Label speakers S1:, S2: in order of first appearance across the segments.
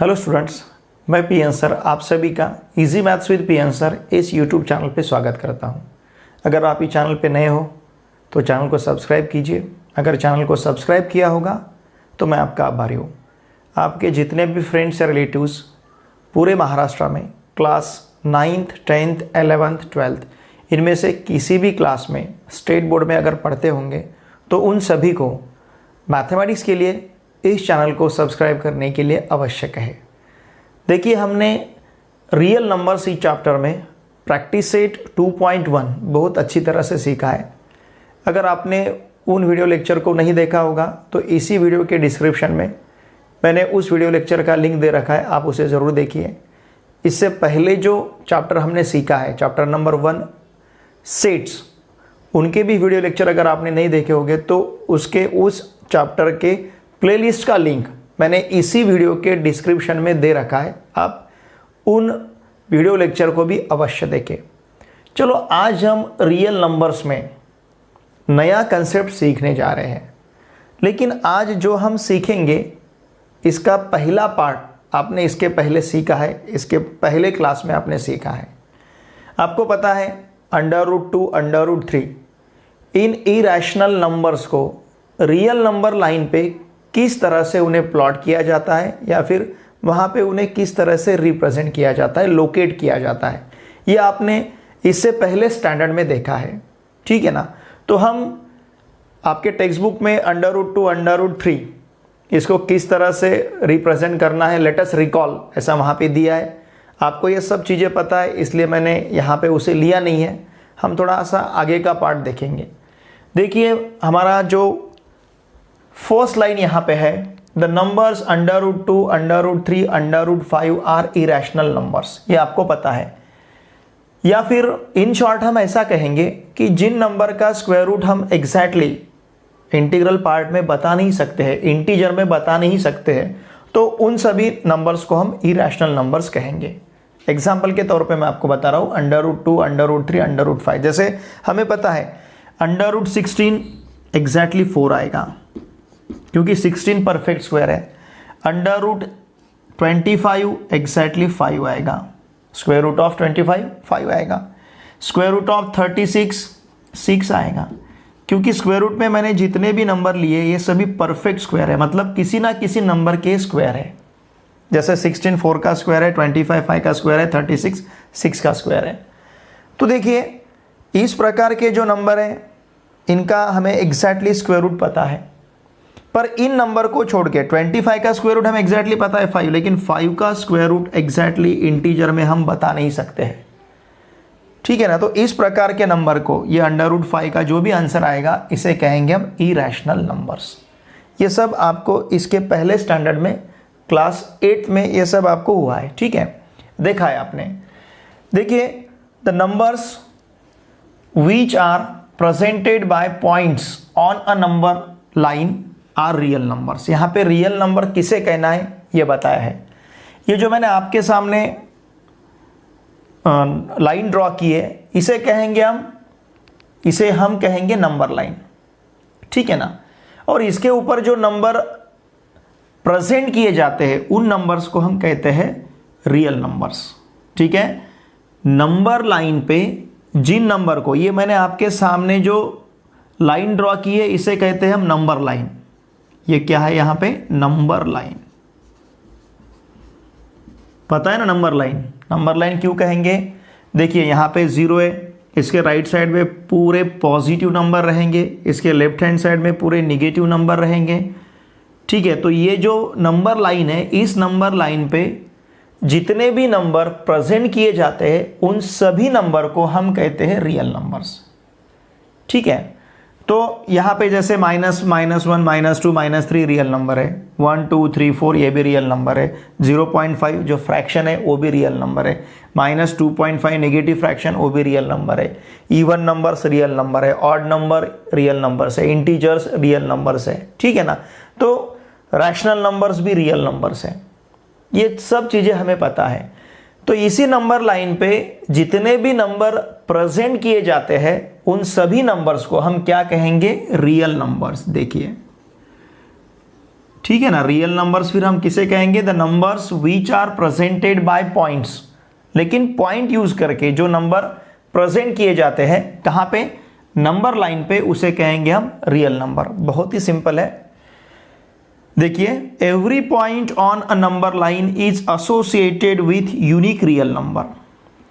S1: Hello students, मैं P N sir आप सभी का easy maths with P N sir इस यूट्यूब चैनल पे स्वागत करता हूं। अगर आप इस चैनल पे नए हो तो चैनल को सब्सक्राइब कीजिए। अगर चैनल को सब्सक्राइब किया होगा तो मैं आपका आभारी हूँ। आपके जितने भी फ्रेंड्स या रिलेटिव्स पूरे महाराष्ट्र में class 9th 10th 11th 12th इनमें से किसी भी क्लास में स्टेट बोर्ड में अगर पढ़ते होंगे तो उन सभी को मैथमेटिक्स के लिए इस चैनल को सब्सक्राइब करने के लिए आवश्यक है। देखिए, हमने रियल नंबर्स इस चैप्टर में प्रैक्टिस सेट 2.1 बहुत अच्छी तरह से सीखा है। अगर आपने उन वीडियो लेक्चर को नहीं देखा होगा तो इसी वीडियो के डिस्क्रिप्शन में मैंने उस वीडियो लेक्चर का लिंक दे रखा है, आप उसे ज़रूर देखिए। इससे पहले जो चैप्टर हमने सीखा है, चैप्टर नंबर 1 सेट्स, उनके भी वीडियो लेक्चर अगर आपने नहीं देखे होंगे तो उसके उस चैप्टर के प्लेलिस्ट का लिंक मैंने इसी वीडियो के डिस्क्रिप्शन में दे रखा है, आप उन वीडियो लेक्चर को भी अवश्य देखें। चलो, आज हम रियल नंबर्स में नया कंसेप्ट सीखने जा रहे हैं, लेकिन आज जो हम सीखेंगे इसका पहला पार्ट आपने इसके पहले सीखा है, इसके पहले क्लास में आपने सीखा है। आपको पता है √2 √3 इन इरैशनल नंबर्स को रियल नंबर लाइन पे किस तरह से उन्हें प्लॉट किया जाता है या फिर वहाँ पे उन्हें किस तरह से रिप्रेजेंट किया जाता है, लोकेट किया जाता है, ये आपने इससे पहले स्टैंडर्ड में देखा है, ठीक है ना। तो हम आपके टेक्स्ट बुक में √2 √3 इसको किस तरह से रिप्रेजेंट करना है, लेट अस रिकॉल, ऐसा वहाँ पे दिया है। आपको ये सब चीज़ें पता है, इसलिए मैंने यहाँ पे उसे लिया नहीं है। हम थोड़ा सा आगे का पार्ट देखेंगे। देखिए, हमारा जो फर्स्ट लाइन यहाँ पे है, the numbers √2 √3 √5 are irrational numbers, ये आपको पता है। या फिर इन शॉर्ट हम ऐसा कहेंगे कि जिन नंबर का स्क्वायर रूट हम एग्जैक्टली इंटीग्रल पार्ट में बता नहीं सकते हैं, इंटीजर में बता नहीं सकते हैं, तो उन सभी नंबर्स को हम इरैशनल नंबर्स कहेंगे। एग्जाम्पल के तौर पे मैं आपको बता रहा हूँ √2 √3 √5। जैसे हमें पता है √16 एग्जैक्टली 4 आएगा क्योंकि 16 परफेक्ट स्क्वायर है। √25 एग्जैक्टली 5 आएगा, स्क्वायर रूट ऑफ 25 5 आएगा। स्क्वायर रूट ऑफ 36 6 आएगा, क्योंकि स्क्वायर रूट में मैंने जितने भी नंबर लिए ये सभी परफेक्ट स्क्वायर है, मतलब किसी ना किसी नंबर के स्क्वायर है। जैसे 16 4 का स्क्वायर है, 25 5 का स्क्वायर है, 36 6 का स्क्वायर है। तो देखिए, इस प्रकार के जो नंबर हैं इनका हमें एग्जैक्टली स्क्वायर रूट पता है, पर इन नंबर को छोड़ के 25 का स्क्वायर रूट हमें एग्जैक्टली पता है 5, लेकिन 5 का स्क्वायर रूट एग्जैक्टली इंटीजर में हम बता नहीं सकते हैं, ठीक है ना। तो इस प्रकार के नंबर को, ये √5 का जो भी आंसर आएगा इसे कहेंगे हम इरैशनल नंबर्स। ये सब आपको इसके पहले स्टैंडर्ड में क्लास 8 में ये सब आपको हुआ है, ठीक है, देखा है आपने। देखिए, the numbers which are presented by points on a number line are real numbers. यहाँ पे रियल नंबर किसे कहना है ये बताया है। ये जो मैंने आपके सामने लाइन ड्रॉ की है इसे हम कहेंगे नंबर लाइन, ठीक है ना। और इसके ऊपर जो नंबर प्रेजेंट किए जाते हैं उन नंबर्स को हम कहते हैं रियल नंबर्स, ठीक है। नंबर लाइन पे जिन नंबर को, ये मैंने आपके सामने जो लाइन ड्रॉ की है इसे कहते हैं हम नंबर लाइन। ये क्या है यहाँ पे, नंबर लाइन, पता है ना नंबर लाइन। नंबर लाइन क्यों कहेंगे, देखिए यहाँ पे 0 है, इसके राइट साइड में पूरे पॉजिटिव नंबर रहेंगे, इसके लेफ्ट हैंड साइड में पूरे निगेटिव नंबर रहेंगे, ठीक है। तो ये जो नंबर लाइन है, इस नंबर लाइन पे जितने भी नंबर प्रेजेंट किए जाते हैं उन सभी नंबर को हम कहते हैं रियल नंबर्स, ठीक है। तो यहाँ पे जैसे -1 -2 -3 रियल नंबर है, 1 2 3 4 ये भी रियल नंबर है, 0.5 जो फ्रैक्शन है वो भी रियल नंबर है, -2.5 नेगेटिव फ्रैक्शन वो भी रियल नंबर है, इवन नंबर्स रियल नंबर है, ऑड नंबर रियल नंबर्स है, इंटीजर्स रियल नंबर्स है, ठीक है ना। तो रैशनल नंबर्स भी रियल नंबर्स है, ये सब चीज़ें हमें पता है। तो इसी नंबर लाइन पे जितने भी नंबर प्रेजेंट किए जाते हैं उन सभी नंबर्स को हम क्या कहेंगे, रियल नंबर्स। देखिए ठीक है ना। रियल नंबर्स फिर हम किसे कहेंगे? The numbers which are presented by points. लेकिन पॉइंट यूज करके जो नंबर प्रेजेंट किए जाते हैं कहाँ पे? नंबर लाइन पे, उसे कहेंगे हम रियल नंबर। बहुत ही सिंपल है। देखिए, every point on a number line is associated with unique real number.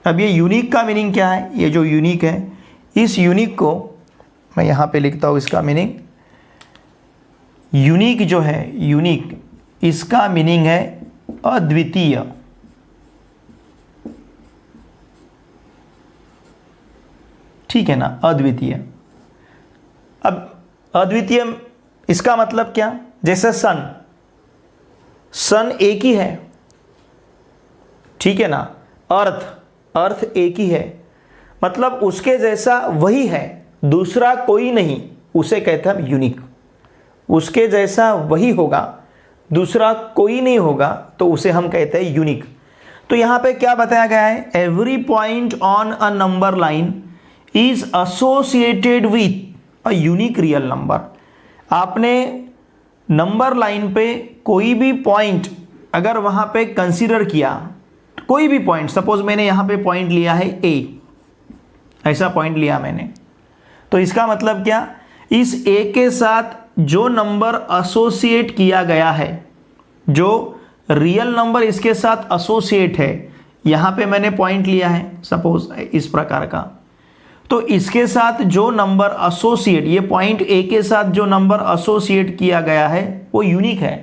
S1: अब ये यूनिक का मीनिंग क्या है? ये जो यूनिक है, इस यूनिक को मैं यहां पे लिखता हूं, इसका मीनिंग। यूनिक जो है, यूनिक, इसका मीनिंग है अद्वितीय। ठीक है ना, अद्वितीय। अब अद्वितीय इसका मतलब क्या? जैसे सन, सन एक ही है, ठीक है ना। अर्थ, अर्थ एक ही है, मतलब उसके जैसा वही है, दूसरा कोई नहीं, उसे कहते हैं यूनिक। उसके जैसा वही होगा, दूसरा कोई नहीं होगा, तो उसे हम कहते हैं यूनिक। तो यहां पे क्या बताया गया है? Every point on a number line is associated with a unique real number. आपने नंबर लाइन पे कोई भी पॉइंट अगर वहां पे कंसीडर किया, कोई भी पॉइंट, सपोज मैंने यहां पे पॉइंट लिया है ए, ऐसा पॉइंट लिया मैंने, तो इसका मतलब क्या? इस ए के साथ जो नंबर एसोसिएट किया गया है, जो रियल नंबर इसके साथ एसोसिएट है, यहां पे मैंने पॉइंट लिया है सपोज इस प्रकार का, तो इसके साथ जो नंबर एसोसिएट, ये पॉइंट ए के साथ जो नंबर एसोसिएट किया गया है वो यूनिक है।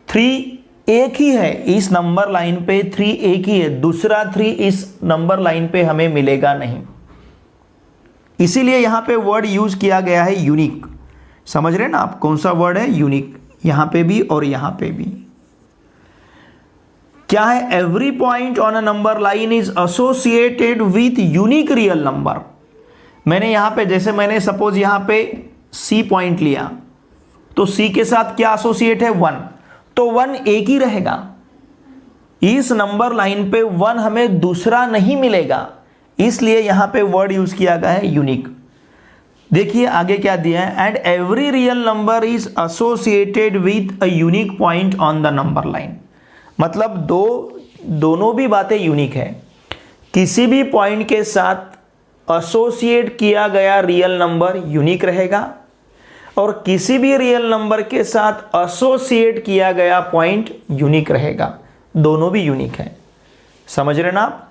S1: 3 एक ही है इस नंबर लाइन पे, 3 एक ही है, दूसरा 3 इस नंबर लाइन पे हमें मिलेगा नहीं। इसीलिए यहां पे वर्ड यूज किया गया है यूनिक। समझ रहे हैं ना आप कौन सा वर्ड है? यूनिक, यहां पे भी और यहां पे भी। क्या है? Every point on a number line is associated with unique real number. मैंने यहां पे, जैसे मैंने सपोज यहां पे सी पॉइंट लिया, तो सी के साथ क्या एसोसिएट है? 1, तो 1 एक ही रहेगा। इस नंबर लाइन पे 1 हमें दूसरा नहीं मिलेगा, इसलिए यहां पे वर्ड यूज किया गया है यूनिक। देखिए आगे क्या दिया है? And every real number is associated with a unique point on the number line. मतलब दोनों भी बातें यूनिक है। किसी भी पॉइंट के साथ एसोसिएट किया गया रियल नंबर यूनिक रहेगा, और किसी भी रियल नंबर के साथ एसोसिएट किया गया पॉइंट यूनिक रहेगा। दोनों भी यूनिक है। समझ रहे ना आप?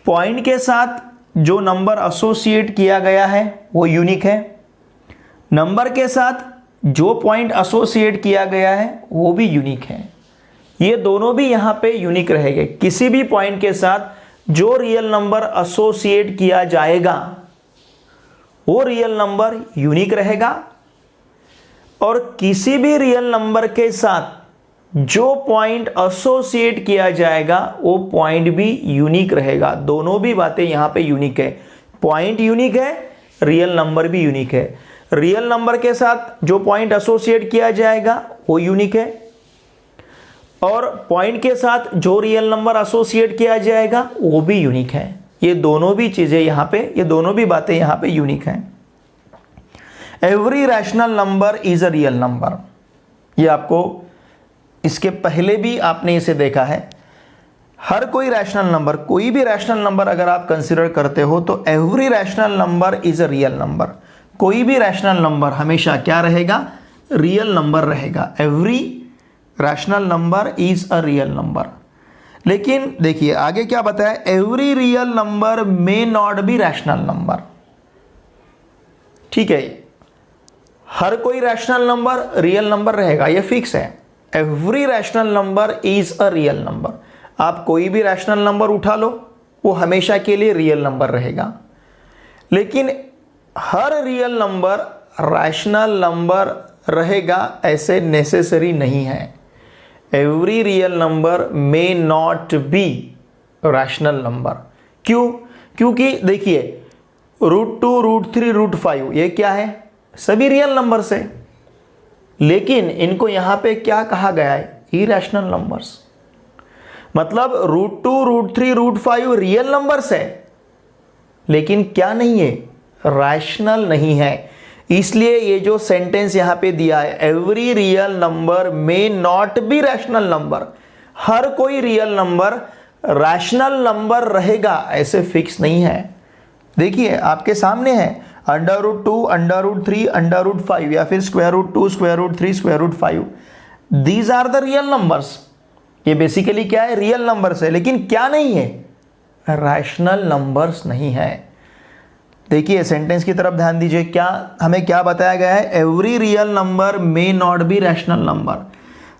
S1: पॉइंट के साथ जो नंबर एसोसिएट किया गया है वो यूनिक है, नंबर के साथ जो पॉइंट एसोसिएट किया गया है वो भी यूनिक है। ये दोनों भी यहां पे यूनिक रहेंगे। किसी भी पॉइंट के साथ जो रियल नंबर एसोसिएट किया जाएगा वो रियल नंबर यूनिक रहेगा, और किसी भी रियल नंबर के साथ जो पॉइंट एसोसिएट किया जाएगा वो पॉइंट भी यूनिक रहेगा। दोनों भी बातें यहां पे यूनिक है। पॉइंट यूनिक है, रियल नंबर भी यूनिक है। रियल नंबर के साथ जो पॉइंट एसोसिएट किया जाएगा वो यूनिक है, और पॉइंट के साथ जो रियल नंबर एसोसिएट किया जाएगा वो भी यूनिक है। ये दोनों भी चीजें यहां पे, ये दोनों भी बातें यहां पे यूनिक हैं। Every rational number is a real number. ये आपको इसके पहले भी आपने इसे देखा है। हर कोई रैशनल नंबर, कोई भी रैशनल नंबर अगर आप कंसीडर करते हो तो every rational number is a real number. कोई भी रैशनल नंबर हमेशा क्या रहेगा? रियल नंबर रहेगा। Every rational number is a real number. लेकिन देखिए आगे क्या बताया? Every real number may not be rational number. ठीक है, हर कोई रैशनल नंबर रियल नंबर रहेगा, यह फिक्स है। Every rational number is a real number. आप कोई भी रैशनल नंबर उठा लो, वो हमेशा के लिए रियल नंबर रहेगा। लेकिन हर रियल नंबर रैशनल नंबर रहेगा ऐसे नेसेसरी नहीं है। Every real number may not be rational number. क्यों? क्योंकि देखिए √2, √3, √5 ये क्या है? सभी रियल नंबर्स है, लेकिन इनको यहां पे क्या कहा गया है? Irrational numbers. मतलब √2, √3, √5 रियल नंबर्स है, लेकिन क्या नहीं है? रैशनल नहीं है। इसलिए ये जो सेंटेंस यहाँ पे दिया है, every real number may not be rational number, हर कोई रियल नंबर रैशनल नंबर रहेगा ऐसे फिक्स नहीं है। देखिए आपके सामने है √2, √3, √5 या फिर √2, √3, √5, these are the real numbers. ये बेसिकली क्या है, रियल नंबर्स है, लेकिन क्या नहीं है, रैशनल नंबर्स नहीं है। देखिए सेंटेंस की तरफ ध्यान दीजिए, क्या हमें क्या बताया गया है, every real number may not be rational number,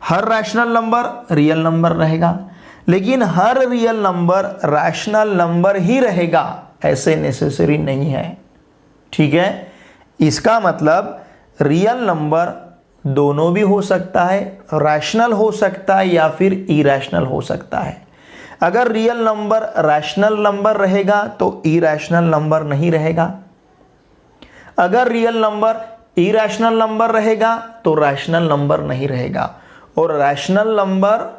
S1: her rational number real number रहेगा, लेकिन हर रियल नंबर रैशनल नंबर ही रहेगा ऐसे नेसेसरी नहीं है। ठीक है, इसका मतलब रियल नंबर दोनों भी हो सकता है, रैशनल हो सकता है या फिर इरैशनल हो सकता है। अगर रियल नंबर रैशनल नंबर रहेगा तो इरैशनल नंबर नहीं रहेगा, अगर रियल नंबर इरैशनल नंबर रहेगा तो रैशनल नंबर नहीं रहेगा। और rational number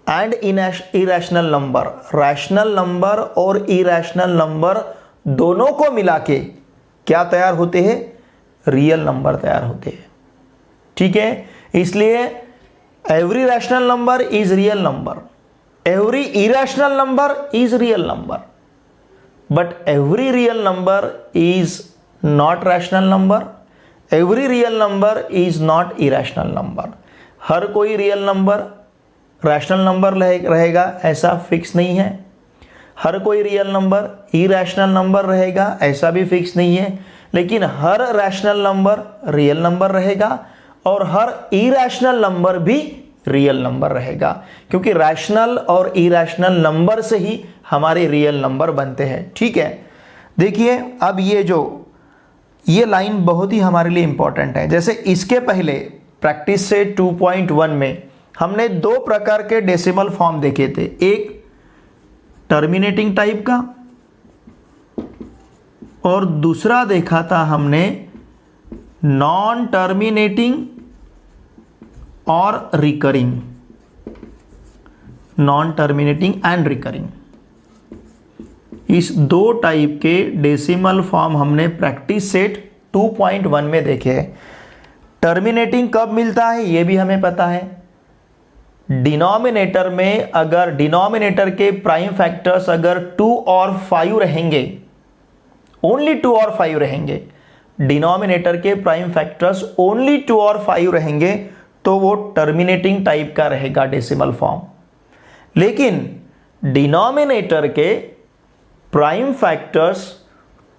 S1: and irrational number, rational number और इरैशनल नंबर दोनों को मिला के क्या तैयार होते हैं, रियल नंबर तैयार होते हैं। ठीक है, इसलिए every rational number is real number, every irrational number is real number, but every real number is not rational number, every real number is not irrational number. हर कोई रियल नंबर रैशनल नंबर रहेगा ऐसा fix नहीं है, हर कोई real number irrational number रहेगा ऐसा भी फिक्स नहीं है, लेकिन हर रैशनल नंबर रियल नंबर रहेगा और हर इरैशनल नंबर भी रियल नंबर रहेगा, क्योंकि रैशनल और इरैशनल नंबर से ही हमारे रियल नंबर बनते हैं। ठीक है, देखिए अब ये लाइन बहुत ही हमारे लिए इंपॉर्टेंट है। जैसे इसके पहले प्रैक्टिस से 2.1 में हमने दो प्रकार के डेसिमल फॉर्म देखे थे, एक टर्मिनेटिंग टाइप का और दूसरा देखा था हमने नॉन टर्मिनेटिंग और recurring, non terminating and recurring. इस दो टाइप के डेसिमल फॉर्म हमने प्रैक्टिस सेट 2.1 में देखे हैं। टर्मिनेटिंग कब मिलता है ये भी हमें पता है, डिनोमिनेटर में अगर डिनोमिनेटर के प्राइम फैक्टर्स अगर 2 और 5 रहेंगे, ओनली 2 और 5 रहेंगे, डिनोमिनेटर के प्राइम फैक्टर्स ओनली 2 और 5 रहेंगे तो वो टर्मिनेटिंग टाइप का रहेगा डेसिमल फॉर्म। लेकिन डिनोमिनेटर के प्राइम फैक्टर्स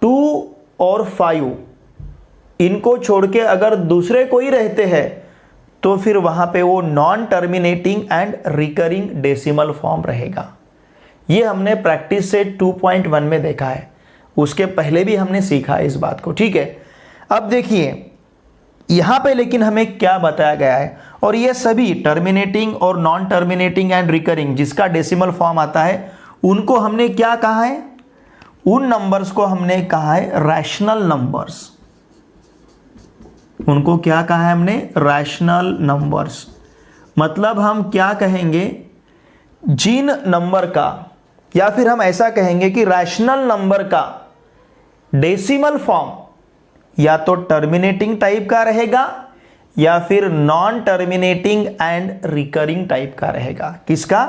S1: 2 और 5 इनको छोड़ के अगर दूसरे कोई रहते हैं तो फिर वहां पे वो non terminating and recurring decimal form रहेगा। ये हमने प्रैक्टिस से 2.1 में देखा है, उसके पहले भी हमने सीखा है इस बात को। ठीक है, अब देखिए यहां पे लेकिन हमें क्या बताया गया है, और ये सभी टर्मिनेटिंग और नॉन टर्मिनेटिंग एंड रिकरिंग जिसका डेसिमल फॉर्म आता है उनको हमने क्या कहा है, उन नंबर्स को हमने कहा है रैशनल नंबर्स। उनको क्या कहा है हमने, रैशनल नंबर्स। मतलब हम क्या कहेंगे, जिन नंबर का, या फिर हम ऐसा कहेंगे कि रैशनल नंबर का डेसिमल फॉर्म या तो टर्मिनेटिंग टाइप का रहेगा या फिर non terminating and recurring type का रहेगा। किसका,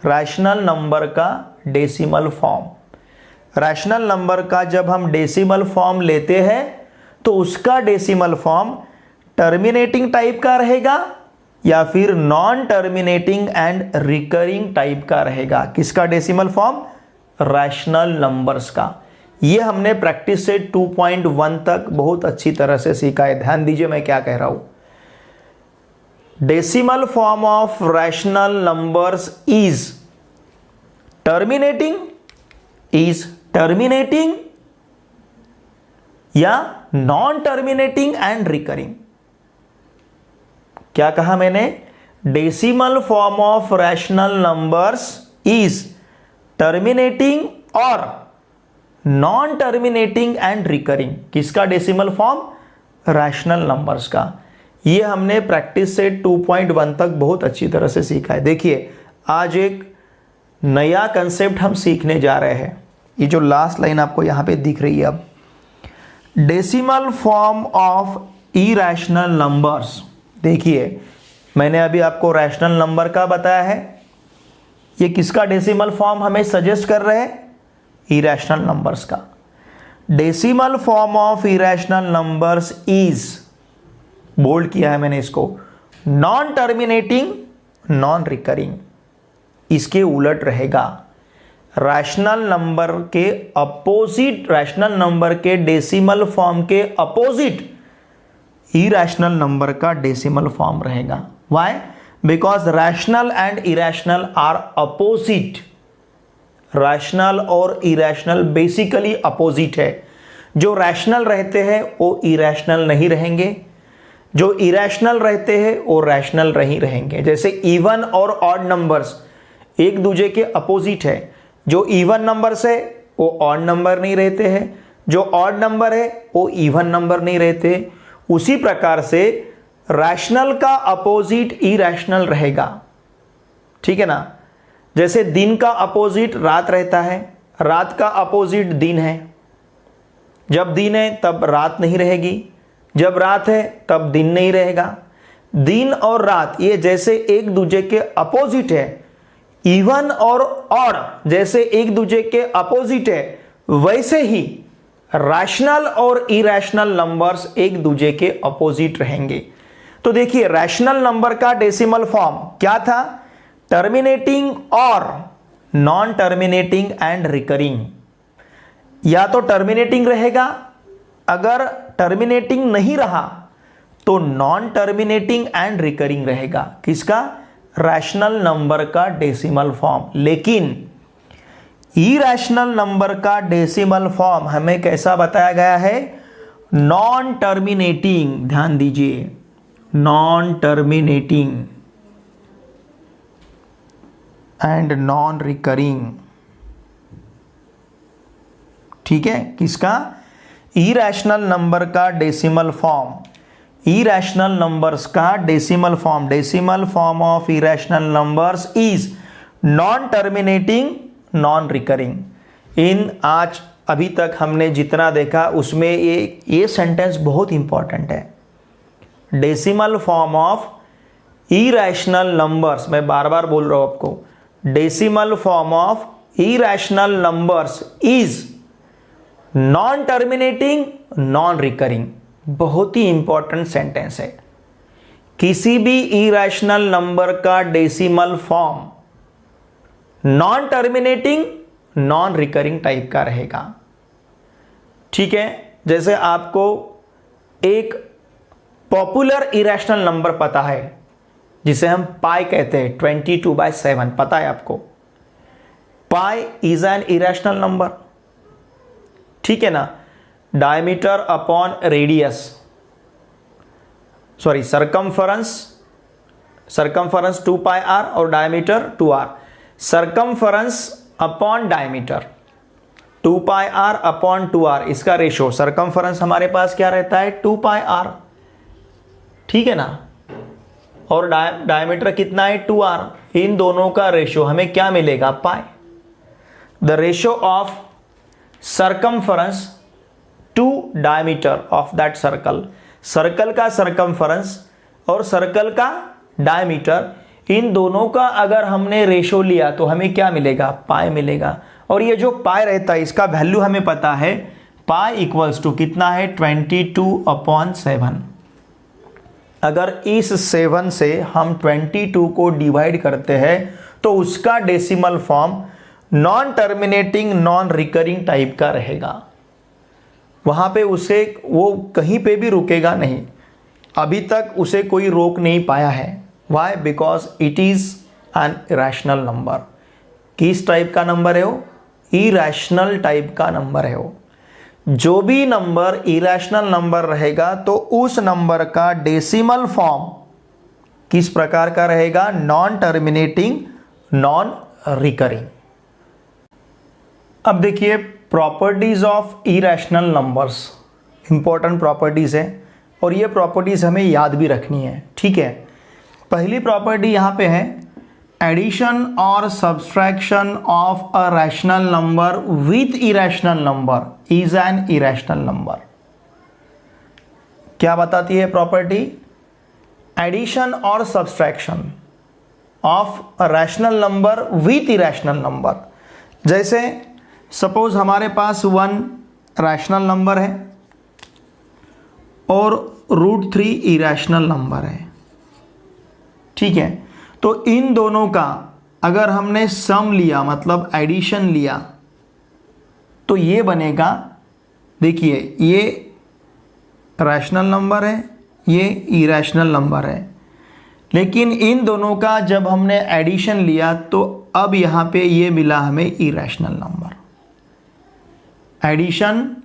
S1: रैशनल नंबर का डेसिमल फॉर्म। रैशनल नंबर का जब हम डेसिमल फॉर्म लेते हैं तो उसका डेसिमल फॉर्म टर्मिनेटिंग टाइप का रहेगा या फिर non terminating and recurring type का रहेगा। किसका डेसिमल फॉर्म, रैशनल नंबर्स का। ये हमने प्रैक्टिस से 2.1 तक बहुत अच्छी तरह से सीखा है। ध्यान दीजिए मैं क्या कह रहा हूं, decimal form of rational numbers is terminating या नॉन टर्मिनेटिंग एंड रिकरिंग। क्या कहा मैंने, decimal form of rational numbers is terminating और नॉन टर्मिनेटिंग एंड रिकरिंग। किसका डेसिमल फॉर्म, रैशनल नंबर्स का। ये हमने प्रैक्टिस से 2.1 तक बहुत अच्छी तरह से सीखा है। देखिए आज एक नया कंसेप्ट हम सीखने जा रहे हैं। ये जो लास्ट लाइन आपको यहां पे दिख रही है, अब decimal form of irrational numbers. देखिए मैंने अभी आपको रैशनल नंबर का बताया है, ये किसका डेसिमल फॉर्म हमें सजेस्ट कर रहे हैं? इरैशनल नंबर्स का। Decimal form of irrational numbers is, bold किया है मैंने इसको, नॉन टर्मिनेटिंग नॉन रिकरिंग। इसके उलट रहेगा, रैशनल नंबर के अपोजिट, रैशनल नंबर के डेसिमल फॉर्म के अपोजिट इरैशनल नंबर का डेसिमल फॉर्म रहेगा। Why? Because rational and irrational are opposite. Rational और इरैशनल बेसिकली अपोजिट है। जो रैशनल रहते हैं वो इरैशनल नहीं रहेंगे, जो इरैशनल रहते हैं वो रैशनल नहीं रहेंगे। जैसे इवन और ऑड नंबर्स एक दूसरे के अपोजिट है। जो इवन नंबर्स है वो ऑड नंबर नहीं रहते हैं, जो ऑड नंबर है वो इवन नंबर नहीं रहते। उसी प्रकार से रैशनल का अपोजिट इरैशनल रहेगा, ठीक है ना। जैसे दिन का अपोजिट रात रहता है, रात का अपोजिट दिन है। जब दिन है तब रात नहीं रहेगी, जब रात है तब दिन नहीं रहेगा। दिन और रात ये जैसे एक दूसरे के अपोजिट है, इवन और ऑड जैसे एक दूसरे के अपोजिट है, वैसे ही रैशनल और इरैशनल नंबर्स एक दूसरे के अपोजिट रहेंगे। तो देखिए रैशनल नंबर का डेसिमल फॉर्म क्या था? टर्मिनेटिंग और नॉन टर्मिनेटिंग एंड रिकरिंग। या तो टर्मिनेटिंग रहेगा, अगर टर्मिनेटिंग नहीं रहा तो नॉन टर्मिनेटिंग एंड रिकरिंग रहेगा। किसका? रैशनल नंबर का डेसिमल फॉर्म। लेकिन इरैशनल नंबर का डेसिमल फॉर्म हमें कैसा बताया गया है? Non terminating. ध्यान दीजिए, non terminating and non recurring. ठीक है, किसका? इरैशनल नंबर का डेसिमल फॉर्म। इरैशनल नंबर्स का decimal form, decimal form of irrational numbers is non terminating non recurring. इन आज अभी तक हमने जितना देखा उसमें ये सेंटेंस बहुत इंपॉर्टेंट है। Decimal form of irrational numbers, मैं बार बार बोल रहा हूं आपको, decimal form of irrational numbers is non terminating non recurring. बहुत ही इंपॉर्टेंट सेंटेंस है। किसी भी इरैशनल नंबर का decimal form non terminating non recurring type का रहेगा। ठीक है, जैसे आपको एक पॉपुलर इरैशनल नंबर पता है जिसे हम पाई कहते हैं, 22/7 पता है आपको। Pi is an irrational number, ठीक है ना। Diameter upon radius, sorry circumference 2πr और diameter 2r। Circumference upon diameter 2πr upon 2r, इसका रेशो सरकमफरेंस हमारे पास क्या रहता है? 2πr, ठीक है ना। और डायमीटर कितना है? 2r। इन दोनों का रेशो हमें क्या मिलेगा? Pi. The ratio of circumference to diameter of that circle, circle का सरकमफरेंस और सर्कल का डायमीटर, इन दोनों का अगर हमने रेशो लिया तो हमें क्या मिलेगा? पाई मिलेगा। और ये जो पाई रहता है इसका वैल्यू हमें पता है, पाई इक्वल्स टू कितना है? 22/7। अगर इस 7 से हम 22 को डिवाइड करते हैं तो उसका decimal form non terminating non recurring type का रहेगा। वहां पे उसे वो कहीं पे भी रुकेगा नहीं, अभी तक उसे कोई रोक नहीं पाया है। Why? Because it is an irrational number. किस टाइप का नंबर है वो? इरैशनल टाइप का नंबर है वो। जो भी नंबर इरैशनल नंबर रहेगा तो उस नंबर का डेसिमल फॉर्म किस प्रकार का रहेगा? Non terminating non recurring. अब देखिए properties of irrational numbers, important properties है और ये प्रॉपर्टीज हमें याद भी रखनी है, ठीक है। पहली प्रॉपर्टी यहाँ पे है, एडिशन और subtraction of a rational number with irrational number is an irrational number. क्या बताती है प्रॉपर्टी? एडिशन और subtraction of rational number with irrational number. जैसे सपोज हमारे पास 1 रैशनल नंबर है और √3 इरेशनल नंबर है, ठीक है। तो इन दोनों का अगर हमने सम लिया, मतलब एडिशन लिया, तो ये बनेगा, देखिए ये रैशनल नंबर है, ये इरेशनल नंबर है, लेकिन इन दोनों का जब हमने एडिशन लिया तो अब यहाँ पे ये मिला हमें इरेशनल नंबर। एडिशन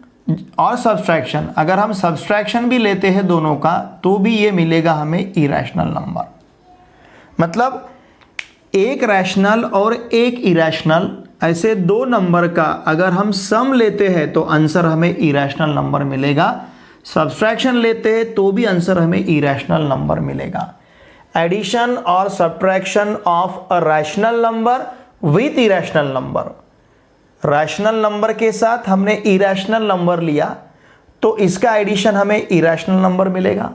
S1: और सब्सट्रैक्शन, अगर हम सब्सट्रैक्शन भी लेते हैं दोनों का तो भी ये मिलेगा हमें इरेशनल नंबर। मतलब एक रैशनल और एक इरेशनल, ऐसे दो नंबर का अगर हम सम लेते हैं तो आंसर हमें इरेशनल नंबर मिलेगा। सब्सट्रैक्शन लेते हैं तो भी आंसर हमें इरेशनल नंबर मिलेगा। एडिशन और subtraction of a rational number with irrational number. Rational number के साथ हमने इरेशनल नंबर लिया तो इसका एडिशन हमें इरेशनल नंबर मिलेगा।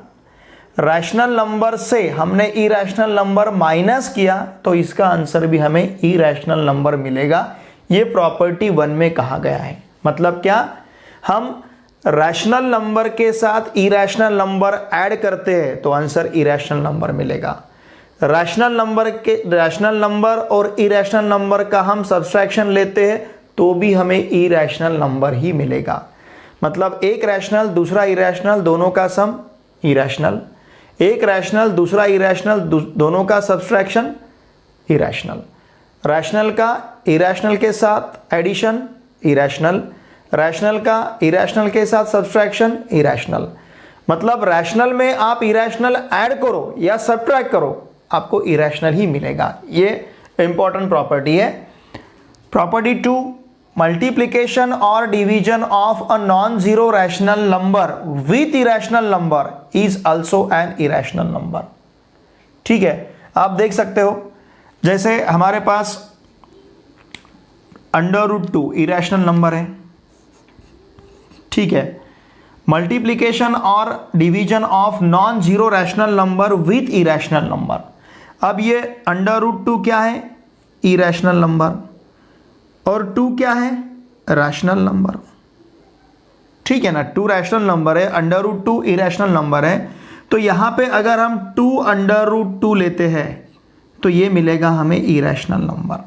S1: रैशनल नंबर से हमने इरेशनल नंबर माइनस किया तो इसका आंसर भी हमें इरेशनल नंबर मिलेगा। ये प्रॉपर्टी 1 में कहा गया है। मतलब क्या? हम रैशनल नंबर के साथ इरेशनल नंबर ऐड करते हैं तो आंसर इरेशनल नंबर मिलेगा। रैशनल नंबर और इरेशनल नंबर का हम सब्सट्रैक्शन लेते हैं तो भी हमें इरेशनल नंबर ही मिलेगा। मतलब एक रैशनल दूसरा इरेशनल, दोनों का सम इरेशनल, एक रैशनल दूसरा इरेशनल, दोनों का सब्सट्रैक्शन इरेशनल, रैशनल का इरेशनल के साथ एडिशन इरेशनल, रैशनल का इरेशनल के साथ सब्सट्रैक्शन इरेशनल। मतलब रैशनल में आप इरेशनल ऐड करो या सब्ट्रैक्ट करो आपको इरेशनल ही मिलेगा। ये इंपॉर्टेंट प्रॉपर्टी है। प्रॉपर्टी 2, मल्टीप्लिकेशन और division of a non zero rational number with irrational number is also an irrational number. ठीक है, आप देख सकते हो जैसे हमारे पास √2 इरेशनल नंबर है, ठीक है। मल्टीप्लिकेशन और division of non zero rational number with irrational number. अब ये √2 क्या है? इरेशनल नंबर, और 2 क्या है? रैशनल नंबर, ठीक है ना। 2 रैशनल नंबर है, √2 इरेशनल नंबर है। तो यहां पे अगर हम 2 लेते हैं तो ये मिलेगा हमें इरेशनल नंबर,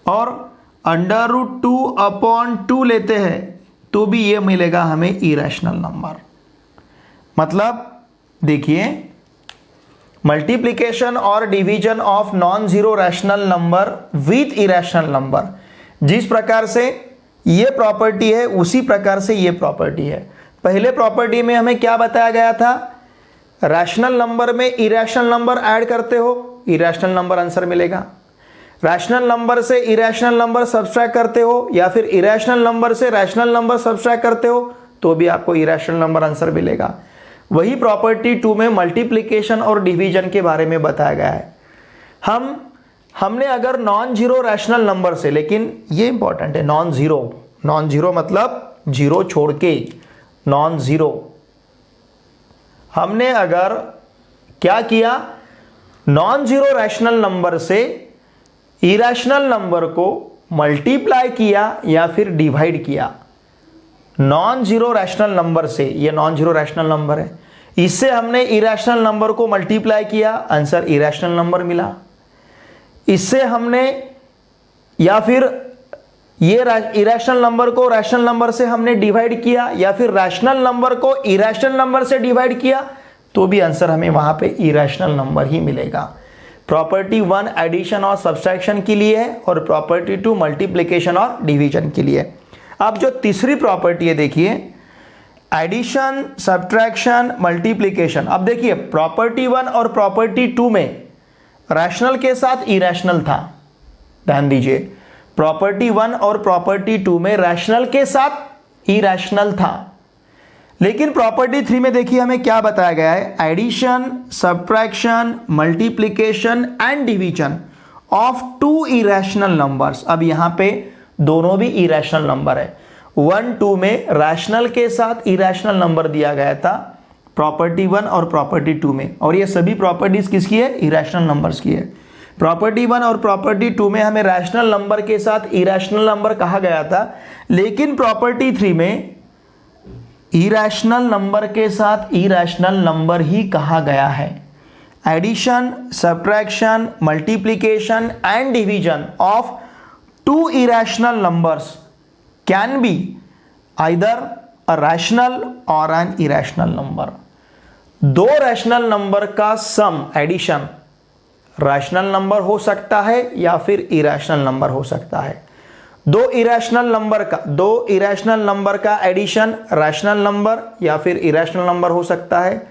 S1: और √2/2 लेते हैं तो भी ये मिलेगा हमें इरेशनल नंबर। मतलब देखिए, मल्टीप्लिकेशन और division of non zero rational number with irrational number, जिस प्रकार से ये प्रॉपर्टी है उसी प्रकार से ये प्रॉपर्टी है। पहले प्रॉपर्टी में हमें क्या बताया गया था? रैशनल नंबर में इरेशनल नंबर ऐड करते हो, इरेशनल नंबर आंसर मिलेगा। रैशनल नंबर से इरेशनल नंबर सब्सट्रैक्ट करते हो या फिर इरेशनल नंबर से रैशनल नंबर सब्सट्रैक्ट करते हो तो भी आपको इरेशनल नंबर आंसर मिलेगा। वही प्रॉपर्टी 2 में मल्टीप्लिकेशन और डिवीजन के बारे में बताया गया है। हमने अगर नॉन जीरो रैशनल नंबर से, लेकिन ये इंपॉर्टेंट है, नॉन जीरो मतलब जीरो छोड़ के नॉन जीरो, हमने अगर क्या किया? नॉन जीरो रैशनल नंबर से इरेशनल नंबर को मल्टीप्लाई किया या फिर डिवाइड किया। नॉन जीरो रैशनल नंबर से, ये नॉन जीरो रैशनल नंबर है, इससे हमने इरेशनल नंबर को मल्टीप्लाई किया, आंसर इरेशनल नंबर मिला। इससे हमने या फिर ये इरेशनल नंबर को रैशनल नंबर से हमने डिवाइड किया या फिर रैशनल नंबर को इरेशनल नंबर से डिवाइड किया तो भी आंसर हमें वहां पे इरेशनल नंबर ही मिलेगा। प्रॉपर्टी 1 एडिशन और सब्सट्रैक्शन के लिए है और प्रॉपर्टी 2 मल्टीप्लिकेशन और डिवीजन के लिए। अब जो तीसरी प्रॉपर्टी है देखिए, एडिशन, सब्ट्रैक्शन, मल्टीप्लिकेशन। अब देखिए प्रॉपर्टी 1 और प्रॉपर्टी 2 में रैशनल के साथ इरेशनल था, ध्यान दीजिए। प्रॉपर्टी 1 और प्रॉपर्टी 2 में रैशनल के साथ इरेशनल था, लेकिन प्रॉपर्टी 3 में देखिए हमें क्या बताया गया है? Addition, subtraction, multiplication and division of 2 irrational numbers. अब यहां पे दोनों भी इरेशनल नंबर है। 1, 2 में रैशनल के साथ इरेशनल नंबर दिया गया था, प्रॉपर्टी 1 और प्रॉपर्टी 2 में, और ये सभी प्रॉपर्टीज किसकी है? इरेशनल नंबर्स की है। प्रॉपर्टी 1 और प्रॉपर्टी 2 में हमें रैशनल नंबर के साथ इरेशनल नंबर कहा गया था, लेकिन प्रॉपर्टी 3 में इरेशनल नंबर के साथ इरेशनल नंबर ही कहा गया है। Addition, subtraction, multiplication and division of two irrational numbers can be either a rational or an irrational number. दो रैशनल नंबर का सम एडिशन रैशनल नंबर हो सकता है या फिर इरेशनल नंबर हो सकता है। दो इरेशनल नंबर का एडिशन रैशनल नंबर या फिर इरेशनल नंबर हो सकता है।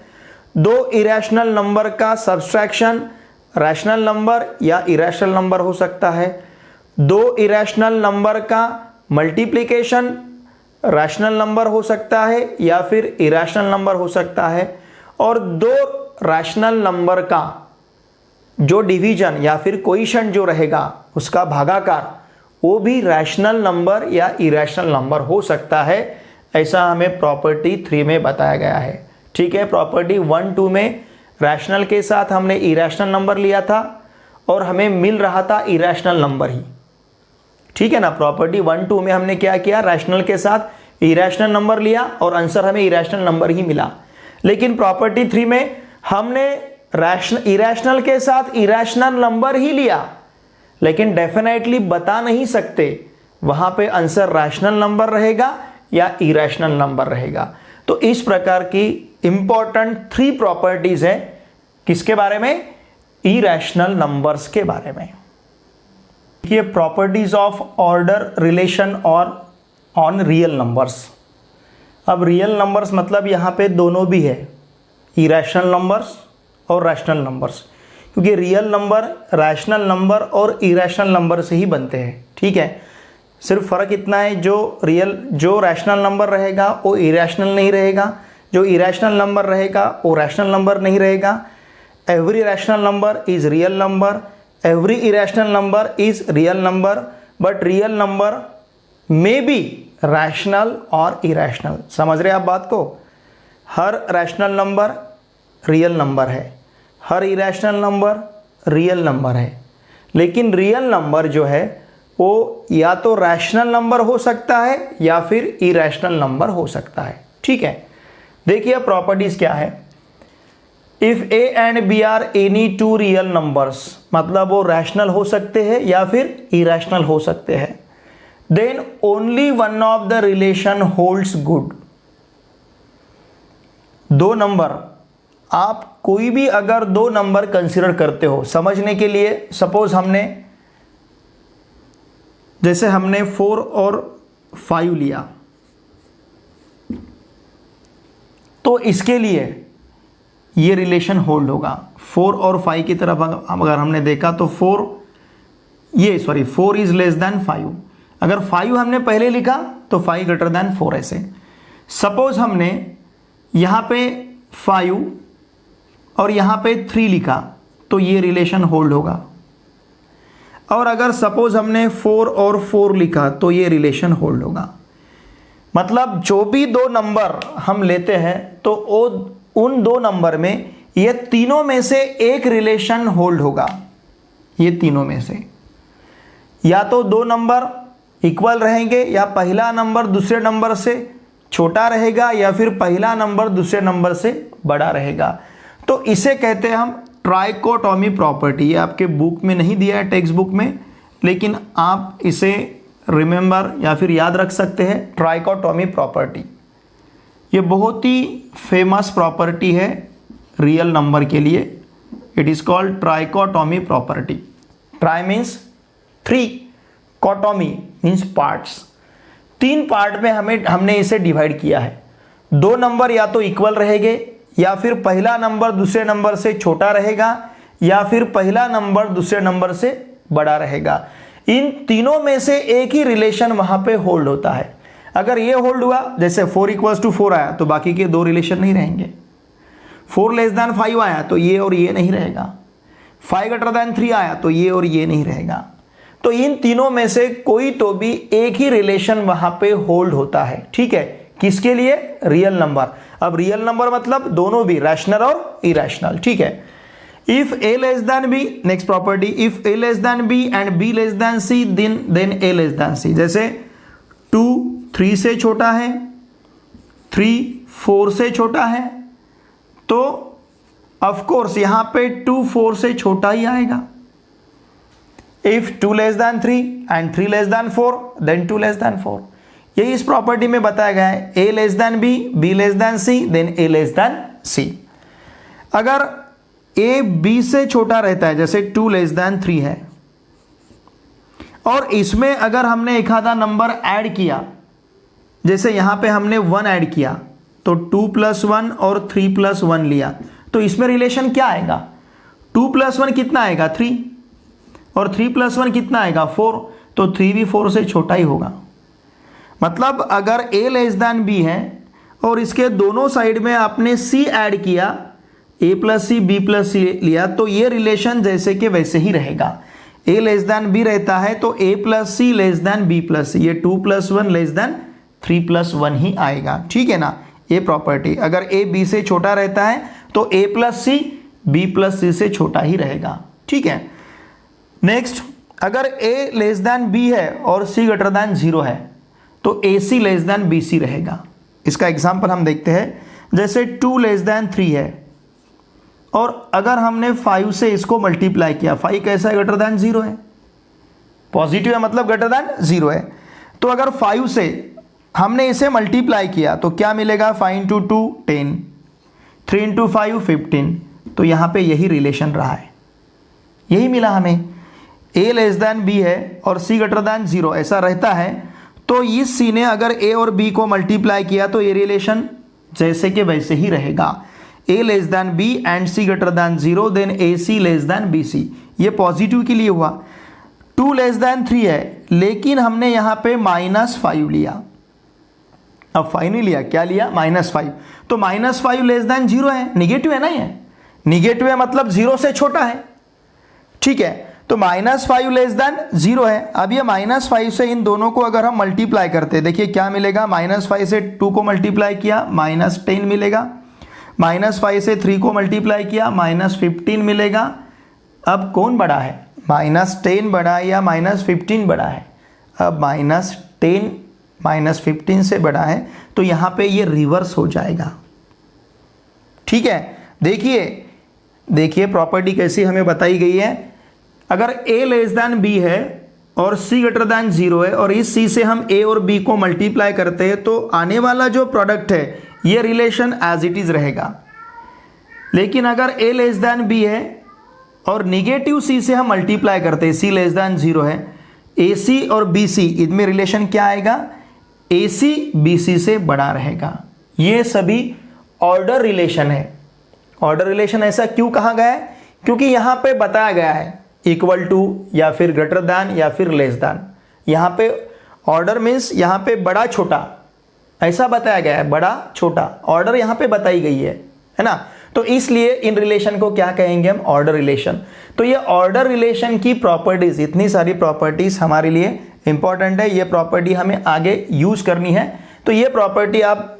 S1: दो इरेशनल नंबर का सब्ट्रैक्शन रैशनल नंबर या इरेशनल नंबर हो सकता है। दो इरेशनल नंबर का मल्टीप्लिकेशन रैशनल नंबर हो सकता है या फिर इरेशनल नंबर हो सकता है। और दो रैशनल नंबर का जो डिवीजन या फिर कोएफिशिएंट जो रहेगा उसका भागाकार, वो भी रैशनल नंबर या इरेशनल नंबर हो सकता है। ऐसा हमें प्रॉपर्टी 3 में बताया गया है। ठीक है, प्रॉपर्टी 1, 2 में रैशनल के साथ हमने इरेशनल नंबर लिया था और हमें मिल रहा था इरेशनल नंबर ही। ठीक है ना, प्रॉपर्टी 1, 2 में हमने क्या किया? रैशनल के साथ इरेशनल नंबर लिया और आंसर हमें इरेशनल नंबर ही मिला। लेकिन प्रॉपर्टी 3 में हमने इरेशनल के साथ इरेशनल नंबर ही लिया, लेकिन डेफिनेटली बता नहीं सकते वहां पे आंसर रैशनल नंबर रहेगा या इरेशनल नंबर रहेगा। तो इस प्रकार की इंपॉर्टेंट 3 प्रॉपर्टीज है किसके बारे में? इरेशनल नंबर्स के बारे में। ये प्रॉपर्टीज ऑफ ऑर्डर, रिलेशन और ऑन रियल नंबर्स। अब रियल नंबर्स मतलब यहाँ पे दोनों भी है, इरेशनल नंबर्स और रैशनल नंबर्स, क्योंकि रियल नंबर रैशनल नंबर और इरेशनल नंबर से ही बनते हैं। ठीक है, सिर्फ फ़र्क इतना है, जो रैशनल नंबर रहेगा वो इरेशनल नहीं रहेगा, जो इरेशनल नंबर रहेगा वो रैशनल नंबर नहीं रहेगा। Every rational number is real number, every irrational number is real number, but real number may be rational और इरेशनल। समझ रहे आप बात को? हर रैशनल नंबर रियल नंबर है, हर इरेशनल नंबर रियल नंबर है, लेकिन रियल नंबर जो है वो या तो रैशनल नंबर हो सकता है या फिर इरेशनल नंबर हो सकता है। ठीक है, देखिए प्रॉपर्टीज क्या है। If A and B are any two real numbers, मतलब वो रैशनल हो सकते हैं या फिर इरेशनल हो सकते हैं। Then only one of the relation holds good. दो नंबर, आप कोई भी अगर दो नंबर कंसीडर करते हो, समझने के लिए सपोज जैसे हमने 4 और 5 लिया, तो इसके लिए ये रिलेशन होल्ड होगा। 4 और 5 की तरफ अगर हमने देखा तो 4 इज लेस देन 5। अगर 5 हमने पहले लिखा तो 5 ग्रेटर देन 4। ऐसे सपोज हमने यहाँ पे 5 और यहाँ पे 3 लिखा तो ये रिलेशन होल्ड होगा। और अगर सपोज हमने 4 और 4 लिखा तो ये रिलेशन होल्ड होगा। मतलब जो भी दो नंबर हम लेते हैं तो उन दो नंबर में ये तीनों में से एक रिलेशन होल्ड होगा। ये तीनों में से या तो दो नंबर इक्वल रहेंगे, या पहला नंबर दूसरे नंबर से छोटा रहेगा, या फिर पहला नंबर दूसरे नंबर से बड़ा रहेगा। तो इसे कहते हैं हम ट्राइकोटॉमी प्रॉपर्टी। ये आपके बुक में नहीं दिया है, टेक्स्ट बुक में, लेकिन आप इसे रिमेंबर या फिर याद रख सकते हैं, ट्राइकोटॉमी प्रॉपर्टी। ये बहुत ही फेमस प्रॉपर्टी है रियल नंबर के लिए। It is called trichotomy property. Tri means 3, chotomy means parts. 3 part में हमने इसे डिवाइड किया है। दो नंबर या तो इक्वल रहेंगे, या फिर पहला नंबर दूसरे नंबर से छोटा रहेगा, या फिर पहला नंबर दूसरे नंबर से बड़ा रहेगा। इन तीनों में से एक ही रिलेशन वहां पे होल्ड होता है। अगर ये होल्ड हुआ, जैसे 4 = 4 आया तो बाकी के दो रिलेशन नहीं रहेंगे। 4 लेस देन 5 आया तो ये और ये नहीं रहेगा। 5 ग्रेटर देन 3 आया तो ये और ये नहीं रहेगा। तो इन तीनों में से कोई तो भी एक ही रिलेशन वहां पे होल्ड होता है। ठीक है, किसके लिए? Real number. अब रियल नंबर मतलब दोनों भी, रैशनल और इरैशनल, ठीक है। If a less than b, next property, if a less than b and b less than c, then a less than c। जैसे 2 3 से छोटा है, 3 4 से छोटा है, तो ऑफ कोर्स यहां पे 2 4 से छोटा ही आएगा। If 2 less than 3 and 3 less than 4, then 2 less than 4। यही इस प्रॉपर्टी में बताया गया है। a less than b, b less than c, then a less than c। अगर a b से छोटा रहता है, जैसे 2 लेस देन 3 है, और इसमें अगर हमने एक आधा नंबर ऐड किया, जैसे यहां पे हमने 1 ऐड किया, तो 2 + 1 और 3 + 1 लिया, तो इसमें रिलेशन क्या आएगा? 2 + 1 कितना आएगा? 3, और 3 + 1 कितना आएगा? 4, तो 3 भी 4 से छोटा ही होगा। मतलब अगर a लेस देन b है और इसके दोनों साइड में आपने c ऐड किया, a + c b + c लिया, तो ये रिलेशन जैसे कि वैसे ही रहेगा। a लेस देन b रहता है तो a + c less than b + c, ये 2 + 1 लेस देन 3 + 1 ही आएगा, ठीक है ना। ये प्रॉपर्टी, अगर a b से छोटा रहता है तो a + c b + c से छोटा ही रहेगा, ठीक है। नेक्स्ट, अगर a लेस देन b है और c ग्रेटर देन 0 है, तो ac लेस देन bc रहेगा। इसका एग्जांपल हम देखते हैं, जैसे 2 लेस देन 3 है और अगर हमने 5 से इसको मल्टीप्लाई किया, 5 कैसा है? ग्रेटर देन 0 है, पॉजिटिव है मतलब ग्रेटर देन 0 है। तो अगर 5 से हमने इसे मल्टीप्लाई किया तो क्या मिलेगा? 5 × 2 10, 3 × 5 15। तो यहाँ पे यही रिलेशन रहा है, यही मिला हमें। a लेस देन b है और c ग्रेटर देन 0 ऐसा रहता है, तो इस c ने अगर a और b को मल्टीप्लाई किया तो ये रिलेशन जैसे कि वैसे ही रहेगा। a less than b and c greater than 0, then ac less than bc। ये पॉजिटिव के लिए हुआ। 2 लेस देन 3 है, लेकिन हमने यहाँ पे -5 लिया। अब 5 नहीं लिया, क्या लिया? -5। तो -5 लेस देन 0 है, निगेटिव है ना, ये निगेटिव है मतलब 0 से छोटा है, ठीक है। तो -5 लेस देन 0 है। अब ये -5 से इन दोनों को अगर हम मल्टीप्लाई करते हैं, देखिए क्या मिलेगा? -5 से 2 को मल्टीप्लाई किया, -10 मिलेगा। -5 से 3 को मल्टीप्लाई किया, -15 मिलेगा। अब कौन बड़ा है? -10 बड़ा है या -15 बड़ा है? अब -10 -15 से बड़ा है, तो यहाँ पे ये रिवर्स हो जाएगा, ठीक है। देखिए प्रॉपर्टी कैसी हमें बताई गई है। अगर a लेस देन b है और c ग्रेटर देन 0 है और इस c से हम a और b को मल्टीप्लाई करते हैं, तो आने वाला जो प्रोडक्ट है ये रिलेशन एज इट इज रहेगा। लेकिन अगर a लेस देन b है और निगेटिव c से हम मल्टीप्लाई करते हैं, c लेस देन 0 है, ac और bc, इनमें रिलेशन क्या आएगा? ac bc से बड़ा रहेगा। ये सभी ऑर्डर रिलेशन है। ऑर्डर रिलेशन ऐसा क्यों कहा गया है? क्योंकि यहाँ पे बताया गया है इक्वल टू या फिर ग्रेटर दैन या फिर लेस दैन। यहाँ पे ऑर्डर मीन्स यहाँ पे बड़ा छोटा ऐसा बताया गया है, बड़ा छोटा ऑर्डर यहाँ पे बताई गई है ना। तो इसलिए इन रिलेशन को क्या कहेंगे हम? Order relation. तो ये ऑर्डर रिलेशन की प्रॉपर्टीज, इतनी सारी प्रॉपर्टीज हमारे लिए इंपॉर्टेंट है। ये प्रॉपर्टी हमें आगे यूज करनी है, तो ये प्रॉपर्टी आप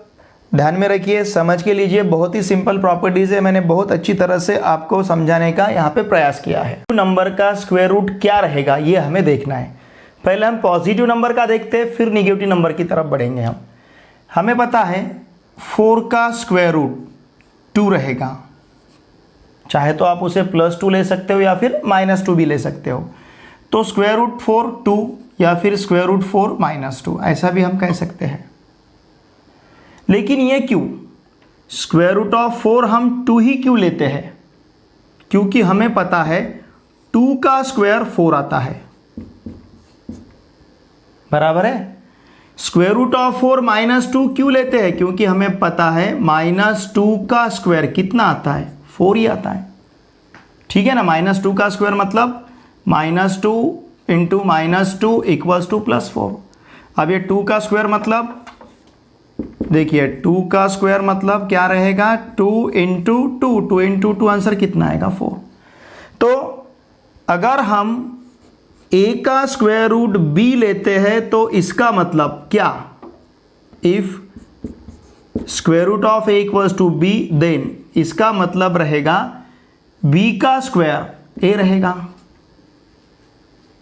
S1: ध्यान में रखिए, समझ के लीजिए। बहुत ही सिंपल प्रॉपर्टीज है, मैंने बहुत अच्छी तरह से आपको समझाने का यहाँ पे प्रयास किया है। नंबर का स्क्वायर रूट क्या रहेगा ये हमें देखना है। पहले हम पॉजिटिव नंबर का देखते हैं, फिर निगेटिव नंबर की तरफ बढ़ेंगे हम। हमें पता है 4 का स्क्वायर रूट 2 रहेगा, चाहे तो आप उसे +2 ले सकते हो या फिर -2 भी ले सकते हो। तो स्क्वायर रूट 4 2 या फिर स्क्वायर रूट 4 -2 ऐसा भी हम कह सकते हैं। लेकिन ये क्यों? स्क्वायर रूट ऑफ 4 हम 2 ही क्यों लेते हैं? क्योंकि हमें पता है 2 का स्क्वायर 4 आता है, बराबर है। स्क्वायर रूट ऑफ 4 -2 क्यों लेते हैं? क्योंकि हमें पता है -2 का स्क्वायर कितना आता है? 4 ही आता है, ठीक है ना। -2 का स्क्वायर मतलब -2 × -2 = +4। अब ये 2 का स्क्वायर मतलब देखिए 2 का स्क्वायर मतलब क्या रहेगा? 2 × 2, 2 × 2 आंसर कितना आएगा? 4। तो अगर हम a का स्क्वायर रूट b लेते हैं तो इसका मतलब क्या? If square root of A equals to B, then इसका मतलब रहेगा b का स्क्वायर a रहेगा,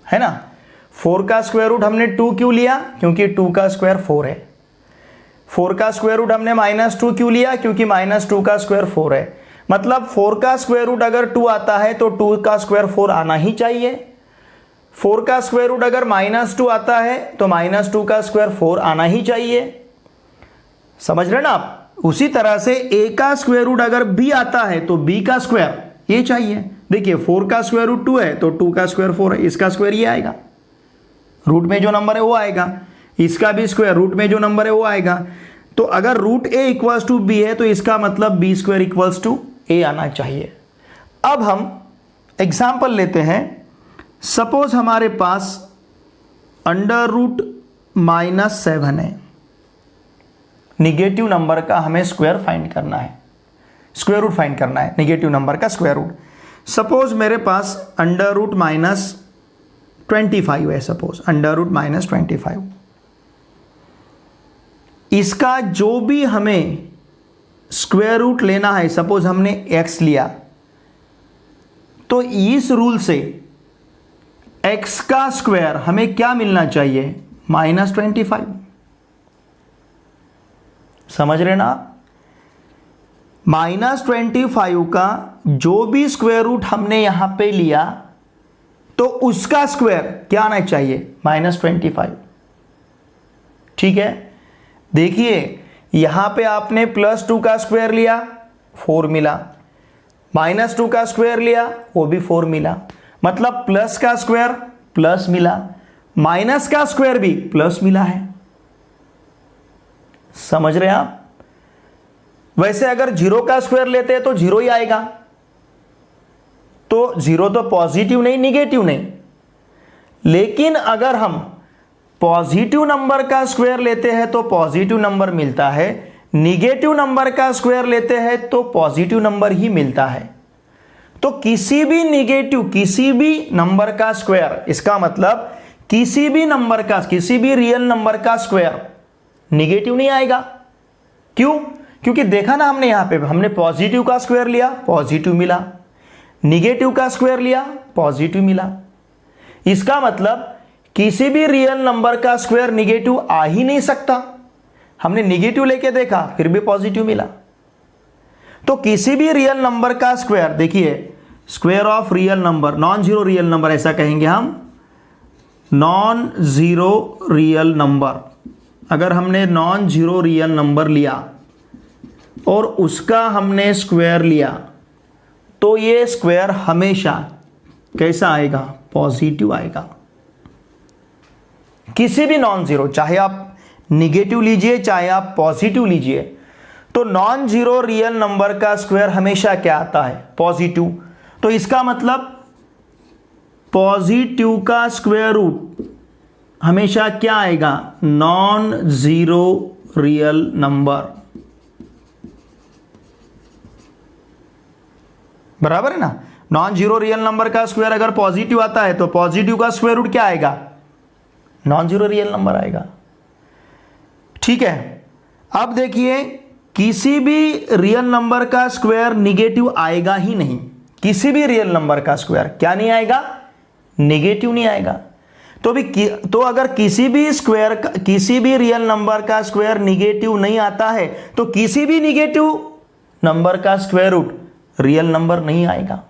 S1: है ना। 4 का स्क्वायर रूट हमने 2 क्यों लिया? क्योंकि 2 का स्क्वायर 4 है। 4 का स्क्वायर रूट हमने -2 क्यों लिया? क्योंकि -2 का स्क्वायर 4 है। मतलब 4 का स्क्वायर रूट अगर 2 आता है तो 2 का स्क्वायर 4 आना ही चाहिए। 4 का स्क्वायर रूट अगर -2 आता है तो -2 का स्क्वायर 4 आना ही चाहिए। समझ रहे ना आप? उसी तरह से a का स्क्वायर रूट अगर b आता है तो b का स्क्वायर ये चाहिए। देखिए 4 का स्क्वायर रूट 2 है तो 2 का स्क्वायर 4 है, इसका स्क्वायर ये आएगा, रूट में जो नंबर है वो आएगा, इसका भी स्क्वायर रूट में जो नंबर है वो आएगा। तो अगर root a equals to b है तो इसका मतलब b square equals to a आना चाहिए। अब हम एग्जाम्पल लेते हैं। सपोज हमारे पास √-7 है, निगेटिव नंबर का हमें स्क्वायर फाइंड करना है, स्क्वायर रूट फाइंड करना है, निगेटिव नंबर का स्क्वायर रूट। सपोज मेरे पास √-25 है, सपोज √-25। इसका जो भी हमें स्क्वायर रूट लेना है, सपोज हमने x लिया, तो इस रूल से x का स्क्वायर हमें क्या मिलना चाहिए? -25। समझ रहे ना आप? -25 का जो भी स्क्वायर रूट हमने यहां पे लिया तो उसका स्क्वायर क्या आना चाहिए? -25। ठीक है, देखिए यहां पे आपने +2 का स्क्वायर लिया, 4 मिला, -2 का स्क्वायर लिया, वो भी 4 मिला। मतलब प्लस का स्क्वायर प्लस मिला, माइनस का स्क्वायर भी प्लस मिला है। समझ रहे हैं आप? वैसे अगर 0 का स्क्वायर लेते हैं तो 0 ही आएगा, तो 0 तो पॉजिटिव नहीं निगेटिव नहीं। लेकिन अगर हम पॉजिटिव नंबर का स्क्वायर लेते हैं तो पॉजिटिव नंबर मिलता है, निगेटिव नंबर का स्क्वायर लेते हैं तो पॉजिटिव नंबर ही मिलता है। तो किसी भी निगेटिव, किसी भी नंबर का स्क्वायर, इसका मतलब किसी भी नंबर का, किसी भी रियल नंबर का स्क्वायर निगेटिव नहीं आएगा। क्यों? क्योंकि देखा ना हमने यहां पे, हमने पॉजिटिव का स्क्वायर लिया, पॉजिटिव मिला, निगेटिव का स्क्वायर लिया, पॉजिटिव मिला। इसका मतलब किसी भी रियल नंबर का स्क्वायर निगेटिव आ ही नहीं सकता। हमने निगेटिव लेके देखा फिर भी पॉजिटिव मिला। तो किसी भी रियल नंबर का स्क्वायर, देखिए square of real number, non zero real number ऐसा कहेंगे हम, नॉन जीरो रियल नंबर। अगर हमने नॉन जीरो रियल नंबर लिया और उसका हमने स्क्वायर लिया तो ये स्क्वायर हमेशा कैसा आएगा? पॉजिटिव आएगा। किसी भी नॉन जीरो, चाहे आप निगेटिव लीजिए चाहे आप पॉजिटिव लीजिए, तो नॉन जीरो रियल नंबर का स्क्वायर हमेशा क्या आता है? पॉजिटिव। तो इसका मतलब पॉजिटिव का स्क्वायर रूट हमेशा क्या आएगा? Non zero real number. बराबर है ना? नॉन जीरो रियल नंबर का स्क्वायर अगर पॉजिटिव आता है तो पॉजिटिव का स्क्वायर रूट क्या आएगा? नॉन जीरो रियल नंबर आएगा। ठीक है, अब देखिए किसी भी रियल नंबर का स्क्वायर निगेटिव आएगा ही नहीं। किसी भी रियल नंबर का स्क्वायर क्या नहीं आएगा? निगेटिव नहीं आएगा। तो अगर किसी भी स्क्वायर, किसी भी रियल नंबर का स्क्वायर निगेटिव नहीं आता है तो किसी भी निगेटिव नंबर का स्क्वायर रूट रियल नंबर नहीं आएगा।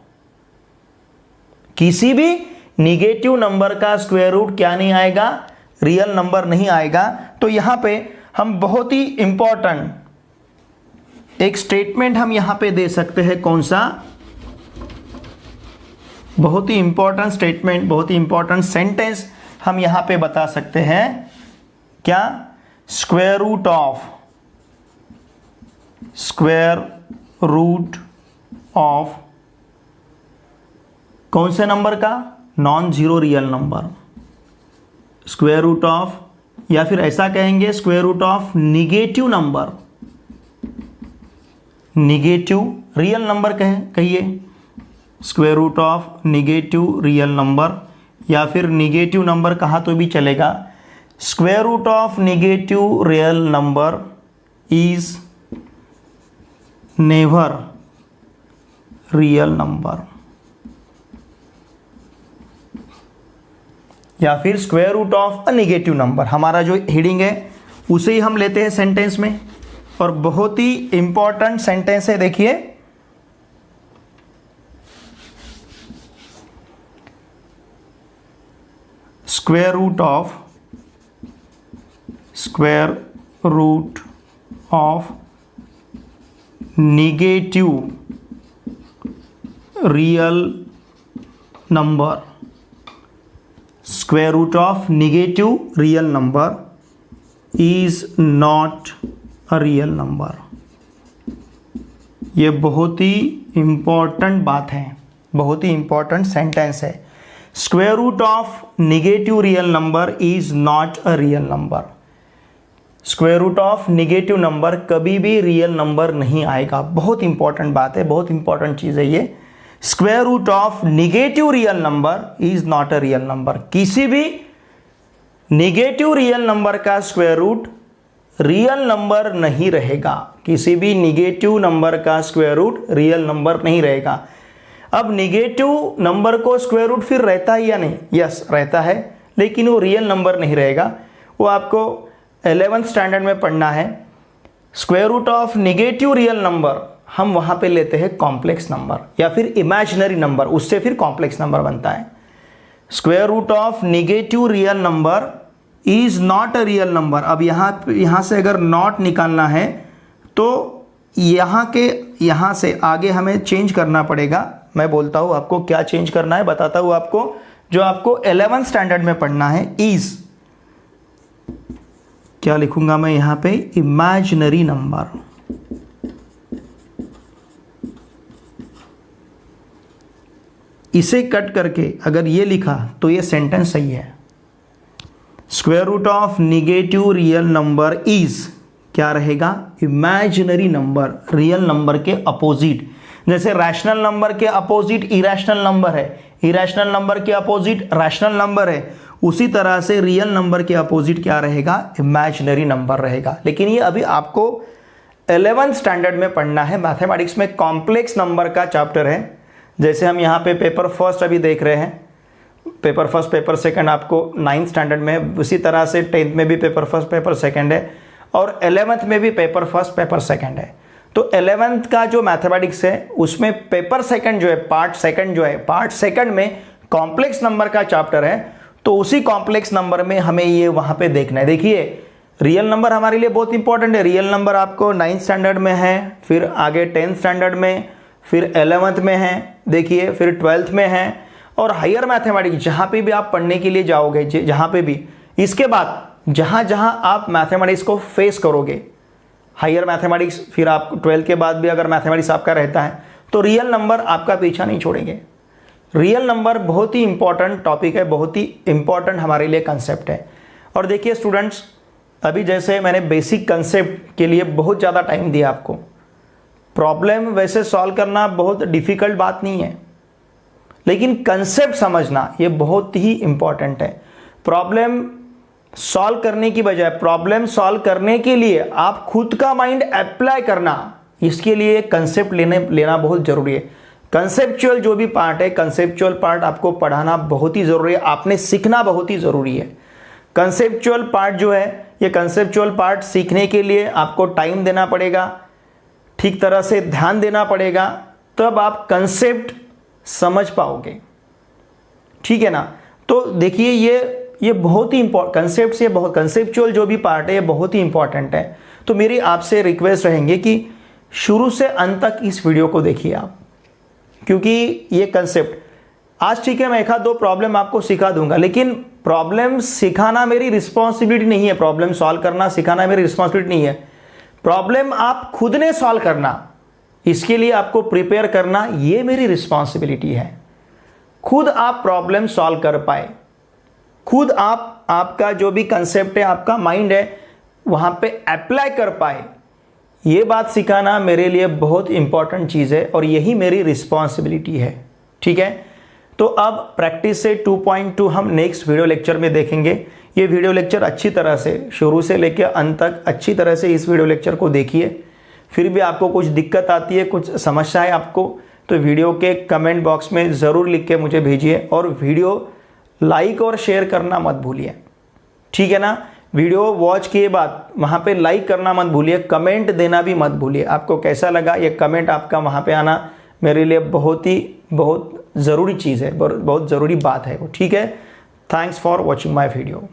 S1: किसी भी निगेटिव नंबर का स्क्वायर रूट क्या नहीं आएगा? रियल नंबर नहीं आएगा। तो यहां पे हम बहुत ही इंपॉर्टेंट एक स्टेटमेंट हम यहां पे दे सकते हैं। कौन सा? बहुत ही इंपॉर्टेंट स्टेटमेंट, बहुत ही इंपॉर्टेंट सेंटेंस हम यहां पे बता सकते हैं। क्या? स्क्वायर रूट ऑफ कौन से नंबर का? Non zero real number. Square root of, या फिर ऐसा कहेंगे square root of negative number, negative real number कहिए, square root of negative real number, या फिर निगेटिव नंबर कहा तो भी चलेगा। Square root of negative real number is never real number, या फिर square root of a negative number. हमारा जो हेडिंग है उसे ही हम लेते हैं सेंटेंस में, और बहुत ही इंपॉर्टेंट सेंटेंस है। देखिए, square root of negative real number, square root of negative real number is not a real number. ये बहुत ही इंपॉर्टेंट बात है, बहुत ही इंपॉर्टेंट सेंटेंस है। Square root of negative real number is not a real number. Square root of negative number कभी भी रियल नंबर नहीं आएगा। बहुत इंपॉर्टेंट बात है, बहुत इंपॉर्टेंट चीज़ है ये। Square root of negative real number is not a real number. किसी भी नेगेटिव रियल नंबर का स्क्वायर रूट रियल नंबर नहीं रहेगा। किसी भी नेगेटिव नंबर का स्क्वायर रूट रियल नंबर नहीं रहेगा। अब नेगेटिव नंबर को स्क्वायर रूट फिर रहता है या नहीं? यस, रहता है, लेकिन वो रियल नंबर नहीं रहेगा। वो आपको 11th स्टैंडर्ड में पढ़ना है। Square root of negative real number हम वहाँ पे लेते हैं कॉम्प्लेक्स नंबर या फिर इमेजिनरी नंबर, उससे फिर कॉम्प्लेक्स नंबर बनता है। Square root of negative real number is not a real number. अब यहाँ से अगर नॉट निकालना है तो यहाँ से आगे हमें चेंज करना पड़ेगा। मैं बोलता हूँ आपको क्या चेंज करना है, बताता हूँ आपको। जो आपको 11th स्टैंडर्ड में पढ़ना है, इज क्या लिखूंगा मैं यहाँ पे? Imaginary number. इसे कट करके अगर ये लिखा तो ये सेंटेंस सही है। Square root of negative real number is क्या रहेगा? इमेजिनरी नंबर, रियल नंबर के अपोजिट। जैसे रैशनल नंबर के अपोजिट इरेशनल नंबर है, इरेशनल नंबर के अपोजिट रैशनल नंबर है, उसी तरह से रियल नंबर के अपोजिट क्या रहेगा? इमेजिनरी नंबर रहेगा। लेकिन ये अभी आपको 11th स्टैंडर्ड में पढ़ना है। मैथमेटिक्स में कॉम्प्लेक्स नंबर का चैप्टर है। जैसे हम यहाँ पे पेपर फर्स्ट अभी देख रहे हैं, पेपर फर्स्ट पेपर सेकंड आपको 9th स्टैंडर्ड में है। उसी तरह से 10th में भी पेपर फर्स्ट पेपर सेकंड है, और 11th में भी पेपर फर्स्ट पेपर सेकंड है। तो 11th का जो मैथमेटिक्स है उसमें पेपर सेकंड जो है, पार्ट सेकंड में कॉम्प्लेक्स नंबर का चैप्टर है। तो उसी कॉम्प्लेक्स नंबर में हमें ये वहाँ पे देखना है। देखिए, रियल नंबर हमारे लिए बहुत इंपॉर्टेंट है। रियल नंबर आपको 9th स्टैंडर्ड में है, फिर आगे 10th स्टैंडर्ड में, फिर 11th में है, देखिए फिर 12th में है, और हायर मैथमेटिक्स जहाँ पे भी आप पढ़ने के लिए जाओगे, जहाँ पे भी, इसके बाद जहाँ जहाँ आप मैथमेटिक्स को फेस करोगे, हायर मैथमेटिक्स, फिर आप 12th के बाद भी अगर मैथमेटिक्स आपका रहता है तो रियल नंबर आपका पीछा नहीं छोड़ेंगे। रियल नंबर बहुत ही इंपॉर्टेंट टॉपिक है, बहुत ही इंपॉर्टेंट हमारे लिए कंसेप्ट है। और देखिए स्टूडेंट्स, अभी जैसे मैंने बेसिक कंसेप्ट के लिए बहुत ज़्यादा टाइम दिया आपको। प्रॉब्लम वैसे सॉल्व करना बहुत डिफ़िकल्ट बात नहीं है, लेकिन कंसेप्ट समझना ये बहुत ही इंपॉर्टेंट है। प्रॉब्लम सॉल्व करने की बजाय प्रॉब्लम सॉल्व करने के लिए आप खुद का माइंड अप्लाई करना, इसके लिए कंसेप्ट लेना बहुत ज़रूरी है। कंसेप्चुअल जो भी पार्ट है, कंसेप्चुअल पार्ट आपको पढ़ाना बहुत ही ज़रूरी है, आपने सीखना बहुत ही ज़रूरी है। कंसेप्चुअल पार्ट जो है, ये कंसेप्चुअल पार्ट सीखने के लिए आपको टाइम देना पड़ेगा, ठीक तरह से ध्यान देना पड़ेगा, तब आप कंसेप्ट समझ पाओगे, ठीक है ना। तो देखिए ये बहुत ही कंसेप्ट से बहुत कंसेप्चुअल जो भी पार्ट है ये बहुत ही इंपॉर्टेंट है। तो मेरी आपसे रिक्वेस्ट रहेंगे कि शुरू से अंत तक इस वीडियो को देखिए आप, क्योंकि ये कंसेप्ट आज ठीक है मैं 1-2 प्रॉब्लम आपको सिखा दूंगा, लेकिन प्रॉब्लम सिखाना मेरी रिस्पॉन्सिबिलिटी नहीं है। प्रॉब्लम सॉल्व करना सिखाना मेरी रिस्पॉन्सिबिलिटी नहीं है। प्रॉब्लम आप खुद ने सॉल्व करना, इसके लिए आपको प्रिपेयर करना, ये मेरी रिस्पॉन्सिबिलिटी है। खुद आप प्रॉब्लम सॉल्व कर पाए, खुद आपका जो भी कंसेप्ट है, आपका माइंड है, वहां पे अप्लाई कर पाए, ये बात सिखाना मेरे लिए बहुत इंपॉर्टेंट चीज़ है और यही मेरी रिस्पॉन्सिबिलिटी है, ठीक है। तो अब प्रैक्टिस से 2.2 हम नेक्स्ट वीडियो लेक्चर में देखेंगे। ये वीडियो लेक्चर अच्छी तरह से शुरू से लेकर अंत तक अच्छी तरह से इस वीडियो लेक्चर को देखिए, फिर भी आपको कुछ दिक्कत आती है, कुछ समस्या है आपको, तो वीडियो के कमेंट बॉक्स में ज़रूर लिख के मुझे भेजिए और वीडियो लाइक और शेयर करना मत भूलिए, ठीक है ना। वीडियो वॉच किए बाद वहाँ पे लाइक करना मत भूलिए, कमेंट देना भी मत भूलिए। आपको कैसा लगा ये कमेंट आपका वहाँ पे आना मेरे लिए बहुत ज़रूरी चीज़ है, बहुत ज़रूरी बात है वो, ठीक है। Thanks for watching my video.